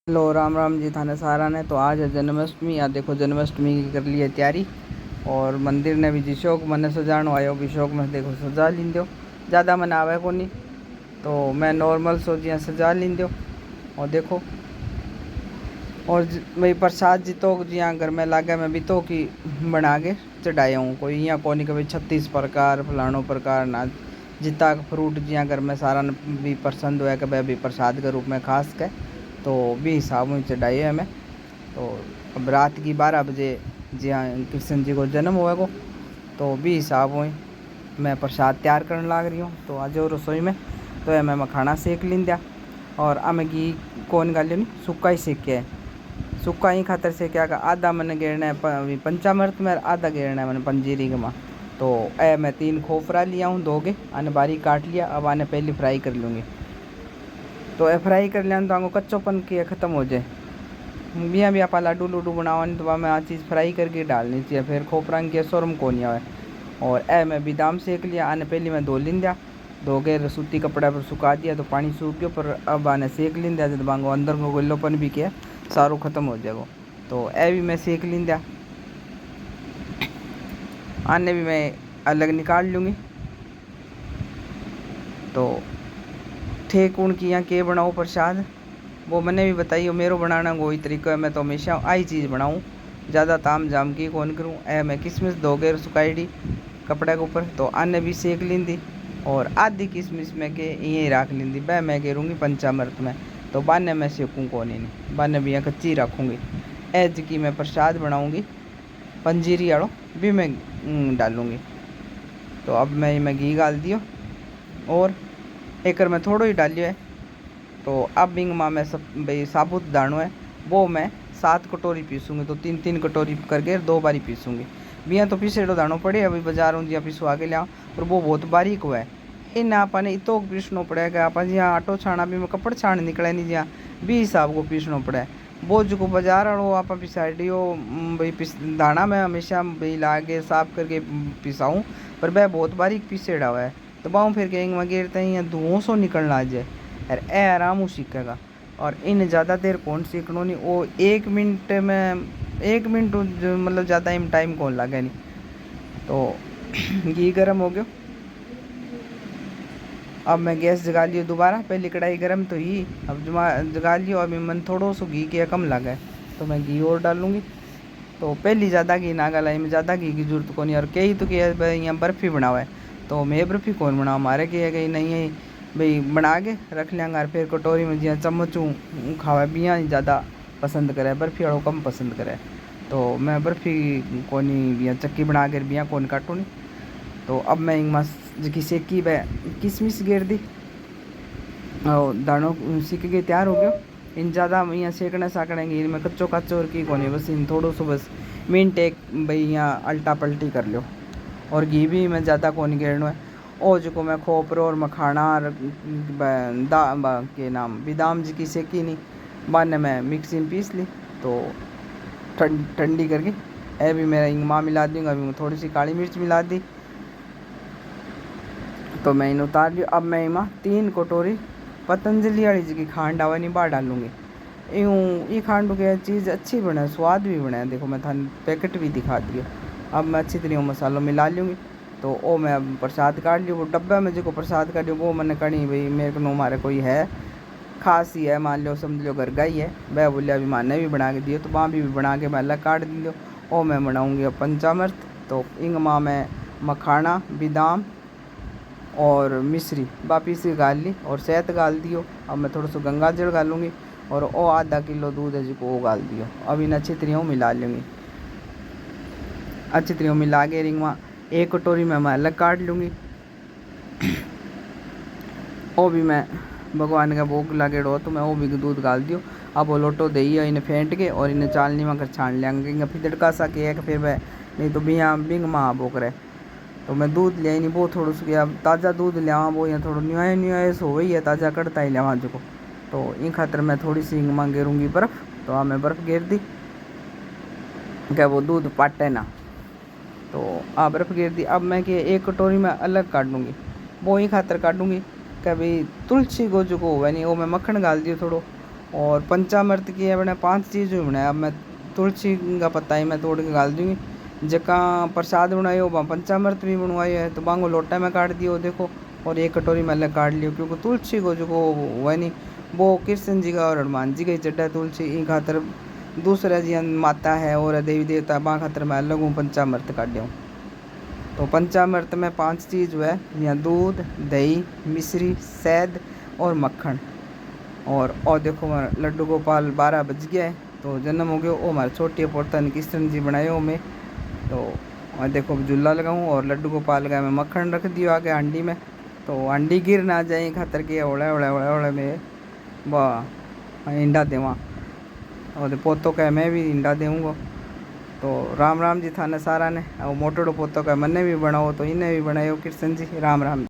Hello Ram Ram ji थाने सारा ने। तो आज है जन्माष्टमी। या देखो जन्माष्टमी की कर ली है तैयारी। और मंदिर ने भी जी शौक मैंने सजानो आयो भी शौक में देखो सजा लींदो। ज़्यादा मैंने आवे को नहीं तो मैं नॉर्मल सो जिया सजा लींदो। और देखो और भाई प्रसाद जी तो जिया घर में लागे मैं भी तो कि बना के चढ़ाया हूँ। कोई यहाँ कोनी कभी 36 प्रकार फलानो प्रकार ना जितना फ्रूट जिया घर में सारा भी पसंद हुआ कि भाई अभी प्रसाद के रूप में खास के तो भी हिसाब में चढ़ाए हमें। तो अब रात की 12 बजे जिया कृष्ण जी को जन्म हुआ को तो भी हिसाब हुई मैं प्रसाद तैयार करने लाग रही हूँ। तो आज रसोई में तो है मैं मखाना सेक लीन दिया। और आमें घी कौन गालियो नहीं सूखा ही सेक के है। सूखा ही खातर से क्या का आधा मैंने गेरना है पंचामृत में आधा गेरना है मैंने पंजीरी के माँ। तो ए मैं 3 खोपरा लिया हूँ 2 आने बारीक काट लिया। अब आने पहले फ्राई कर लूँगी। तो ए फ्राई कर लिया तो आगो कच्चोपन की ख़त्म हो जाए। बिया भी आप लाडू लूडू बनाओ तो मैं आ चीज़ फ्राई करके डालनी चाहिए फिर खोपरा की शोरम को नहीं आए। और ए मैं बादाम सेक लिया। आने पहले मैं धो लिन दिया धो के सूती कपड़ा पर सुखा दिया तो पानी सूख गया। पर अब आने सेक लिन दिया तो बांगो अंदर को गोलोपन भी किया सारो ख़त्म हो जाएगा। तो ए भी मैं सेक लिन दिया। आने भी मैं अलग निकाल लूँगी। तो ठीक उनकी यहाँ के बनाओ प्रसाद वो मैंने भी बताई हो। मेरो बनाना वही तरीका है। मैं तो हमेशा आई चीज़ बनाऊँ ज़्यादा ताम जाम की कौन करूँ। ए मैं किशमिश धोके सुखाई डी कपड़े के ऊपर तो आने भी सेक लींदी। और आधी किशमिश में के यहीं रख लींदी वह मैं गेरूँगी पंचामृत में। तो बाने मैं सेकूँ कौन ही नहीं बाने भी यहाँ कच्ची रखूँगी। एज की मैं प्रसाद बनाऊँगी पंजीरी आड़ो भी मैं डालूँगी। तो अब मैं घी डाल दियो और एक मैं थोड़ो ही डालियो है। तो अब बिंग माँ में सब भाई साबुत दानो है वो मैं 7 कटोरी पीसूँगी। तो 3-3 कटोरी करके 2 बारी पीसूँगी। बिया तो पीसेड़ो दानो पड़े अभी बाजारों जिया पिसवा के लिया और वो बहुत बारीक हुआ है। इन आपने इतो पीसनो पड़ेगा आप जिया आटो छाना भी में कपड़ छान निकले नहीं जिया भी हिसाब को पीसनो पड़े। वो जो को बाजार वालों आप पिसाडियो भाई पिस दाना मैं हमेशा भाई ला के साफ करके पिसाऊँ पर वह बहुत बारीक पीसेड़ा हुआ है। तो बाहू फिर कहेंगे वगैरह तहीं धुआं सो निकलना आ जाए और ए आराम हो सीखेगा। और इन ज़्यादा देर कौन सीखनो नहीं वो 1 मिनट में 1 मिनट मतलब ज़्यादा टाइम कौन लगे नहीं। तो घी गर्म हो गया। अब मैं गैस जगा लियो दोबारा पहले कढ़ाई गर्म तो ही अब जगा लियो। अभी मन थोड़ा सा घी के कम लगा है तो मैं घी और डालूँगी। तो पहली ज़्यादा घी ना गलाई में ज़्यादा घी की जरूरत को नहीं। और कई तो क्या यहाँ बर्फ़ी बनावा है तो मैं बर्फ़ी कौन बनाओ हमारे क्या कहीं नहीं है भाई बना के रख लेंगे। और फिर कटोरी में जिया चम्मचू खावा बिया ज़्यादा पसंद करे बर्फ़ी वालों कम पसंद करे। तो मैं बर्फ़ी कोनी बिया चक्की बना कर बिया कौन काटू नहीं। तो अब मैं एक मस्त जी सेकी व किशमिश गेर दी और दानों सीख के तैयार हो गयो। इन ज़्यादा यहाँ सेकने साकड़ेंगे इनमें कच्चो कच्चो और की कोने बस इन थोड़ो सो बस मिनट एक भाई यहाँ अल्टा पल्टी कर लो। और घी भी मैं ज़्यादा कौन गेरनो है और जो मैं खोपरो और मखाना और के नाम बादाम जी की सेकी नहीं बाद में मैं मिक्सी में पीस ली। तो ठंडी करके ए भी मेरा इंगमा मिला दूँगा। अभी मैं थोड़ी सी काली मिर्च मिला दी तो मैं इन्हें उतार लिया। अब मैं इमा 3 कटोरी पतंजलि वाली जी की खांड आवा नहीं बाहर डालूँगी। यूँ ये खांड के चीज़ अच्छी बने स्वाद भी बने देखो मैं थान पैकेट भी दिखा दिया। अब मैं अच्छी तरह मसालों मिला लूँगी। तो वो मैं अब प्रसाद काट लियो वो डब्बा में जो प्रसाद काट लियो वो मैंने कहीं भाई मेरे को हमारे कोई है खास ही है मान लो समझ लो घर का ही है वह बोलिया अभी माने भी बना के दियो तो वहाँ भी बना के मैं अलग काट दियो। और मैं बनाऊँगी अब पंचामृत। तो इंग माँ मैं मखाना बादाम और मिश्री वापिस से गाल ली और शहद गाल दियो। अब मैं थोड़ा सा गंगा जल गालूँगी और वो आधा किलो दूध है जिसको वो गाल दियो। अब इन अच्छी तरह मिला लूँगी। अच्छी तरह मिला के रिंग में 1 कटोरी में मैं अलग काट लूँगी। वो भी मैं भगवान का भोग लगे रहो तो मैं वो भी दूध गाल दियो। अब वो लोटो दे इन्हें फेंट के और इन्हें चालनी में कर छान लेंगे फिर तड़का सा के फिर वह नहीं तो बिया बिंग माँ बोक रहे। तो मैं दूध लिया नहीं वो थोड़ा सा गया ताज़ा दूध लिया वो यहाँ थोड़ा न्यूए सो वही है ताज़ा कड़ता ही लिया जो को। तो इन खातर मैं थोड़ी सी इंगमा गेरूँगी बर्फ़। तो हाँ मैं बर्फ़ गेर दी क्या वो दूध पाटे ना। तो बर्फ़ गेर दी। अब मैं कि 1 कटोरी में अलग काटूँगी वो ही खातर काटूँगी क्या भाई तुलसी को जो को हुआ नहीं वो मैं मक्खन डाल दियो थोड़ो और पंचामृत की है मैंने 5 चीज़ बनाया। अब मैं तुलसी का पत्ता ही मैं तोड़ के डाल दूँगी। जका प्रसाद बनायो वहाँ पंचामृत भी बनवायो है, तो बांगो लोटा में काट दियो देखो, और 1 कटोरी मैंने काट लियो, क्योंकि तुलसी को जो वह नहीं वो कृष्ण जी का और हनुमान जी का ही चड्डा तुलसी, इन खातर दूसरा जी माता है और देवी देवता बा खातर मैं अलग हूँ पंचामृत काट्यो। तो पंचामृत में 5 चीज़ है, यहाँ दूध, दही, मिश्री, शहद और मक्खन। और देखो हमारा लड्डू गोपाल 12 बज गया है, तो जन्म हो गया। वो हमारे छोटे पोतन कृष्ण जी बनाए में। तो और देखो झूला लगाऊँ और लड्डू गोपाल का मैं मक्खन रख दियो आगे हांडी में, तो हांडी गिर ना जाए खातर के ओले ओले ओले ओले में वाह इंडा देवा, और पोतों का मैं भी इंडा दूँगा। तो राम राम जी थाने सारा ने। और मोटोड़ो पोतो का मन्ने भी बनाओ, तो इन्हें भी बनायो कृष्ण जी। राम राम।